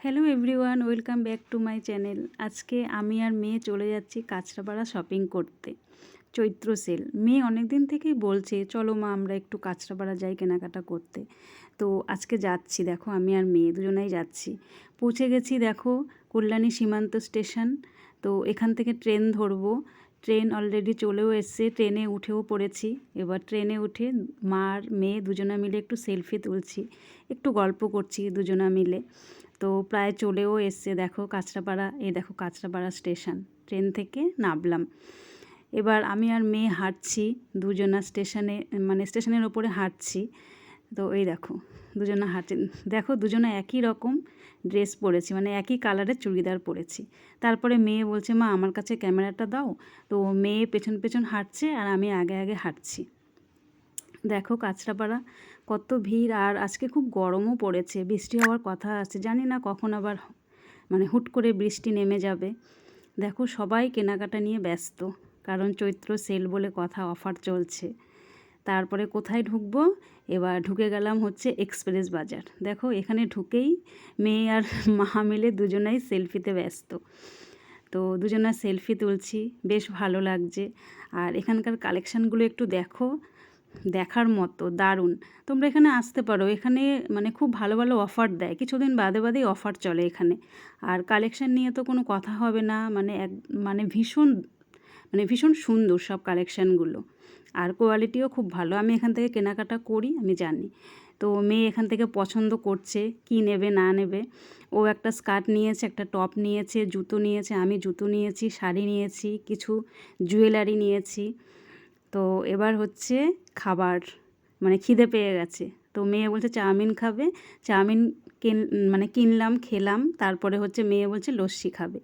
Hello everyone, welcome back to my channel. আজকে আমি আর মেয়ে চলে যাচ্ছি কাঁচরাপাড়া শপিং করতে, চৈত্র সেল। মেয়ে অনেক দিন থেকেই বলছে চলো মা আমরা একটু কাঁচরাপাড়া যাই কেনাকাটা করতে। তো আজকে যাচ্ছি, দেখো আমি আর মেয়ে দুজনেই যাচ্ছি। পৌঁছে গেছি দেখো কল্যাণী সীমান্ত স্টেশন। তো এখান থেকে ট্রেন ধরবো। ট্রেন অলরেডি চলেও এসছে, ট্রেনে উঠেও পড়েছি। এবার ট্রেনে উঠে মা আর মেয়ে দুজনা মিলে একটু সেলফি তুলছি, একটু গল্প করছি দুজনা মিলে। তো প্রায় চলেও এসছে দেখো কাঁচরাপাড়া, এই দেখো কাঁচরাপাড়া স্টেশন। ট্রেন থেকে নামলাম। এবার আমি আর মেয়ে হাঁটছি দুজনা স্টেশনে, মানে স্টেশনের ওপরে হাঁটছি। তো এই দেখো দুজনা হাঁটছি, দেখো দুজনা একই রকম ড্রেস পরেছি, মানে একই কালারের চুড়িদার পরেছি। তারপরে মেয়ে বলছে মা আমার কাছে ক্যামেরাটা দাও। তো মেয়ে পেছন পেছন হাঁটছে আর আমি আগে আগে হাঁটছি। দেখো কাঁচরাপাড়া কত ভিড়, আর আজকে খুব গরমও পড়েছে, বৃষ্টি হওয়ার কথা আছে, জানি না কখন আবার মানে হুট করে বৃষ্টি নেমে যাবে। দেখো সবাই কেনাকাটা নিয়ে ব্যস্ত, কারণ চৈত্র সেল বলে কথা, অফার চলছে। তারপরে কোথায় ঢুকবো, এবার ঢুকে গেলাম হচ্ছে এক্সপ্রেস বাজার। দেখো এখানে ঢুকেই মেয়ে আর মা মিলে দুজনাই সেলফিতে ব্যস্ত। তো দুজনা সেলফি তুলছি, বেশ ভালো লাগছে। আর এখানকার কালেকশানগুলো একটু দেখো, দেখার মতো দারুণ। তোমরা এখানে আসতে পারো, এখানে মানে খুব ভালো ভালো অফার দেয়, কিছুদিন বাদে বাদেই অফার চলে এখানে। আর কালেকশান নিয়ে তো কোনো কথা হবে না, মানে ভীষণ সুন্দর সব কালেকশানগুলো, আর কোয়ালিটিও খুব ভালো। আমি এখান থেকে কেনাকাটা করি, আমি জানি। তো মেয়ে এখান থেকে পছন্দ করছে কি নেবে না নেবে। ও একটা স্কার্ট নিয়েছে, একটা টপ নিয়েছে, জুতো নিয়েছে, আমি জুতো নিয়েছি, শাড়ি নিয়েছি, কিছু জুয়েলারি নিয়েছি। তো এবার হচ্ছে খাবার, মানে খিদে পেয়ে গেছে। তো মেয়ে বলছে চাউমিন খাবে, চাউমিন কিনলাম, খেলাম। তারপরে হচ্ছে মেয়ে বলছে লস্যি খাবে,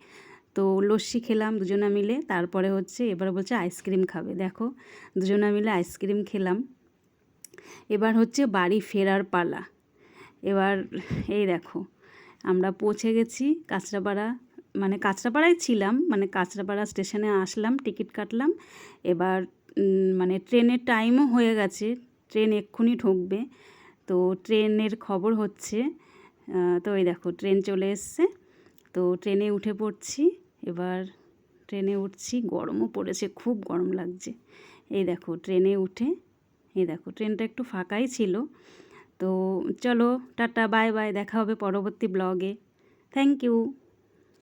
তো লস্যি খেলাম দুজনা মিলে। তারপরে হচ্ছে এবার বলছে আইসক্রিম খাবে, দেখো দুজনা মিলে আইসক্রিম খেলাম। এবার হচ্ছে বাড়ি ফেরার পালা। এবার এই দেখো আমরা পৌঁছে গেছি কাঁচরাপাড়া, মানে কাঁচরাপাড়ায় ছিলাম, মানে কাঁচরাপাড়া স্টেশনে আসলাম, টিকিট কাটলাম। এবার মানে ট্রেনের টাইমও হয়ে গেছে, ট্রেন এক্ষুনি ঢুকবে। তো ট্রেনের খবর হচ্ছে, তো এই দেখো ট্রেন চলে এসছে। তো ট্রেনে উঠে পড়ছি, এবার ট্রেনে উঠছি, গরমও পড়েছে, খুব গরম লাগছে। এই দেখো ট্রেনে উঠে, এই দেখো ট্রেনটা একটু ফাঁকাই ছিল। তো চলো টাটা বাই বাই, দেখা হবে পরবর্তী ব্লগে। Thank you.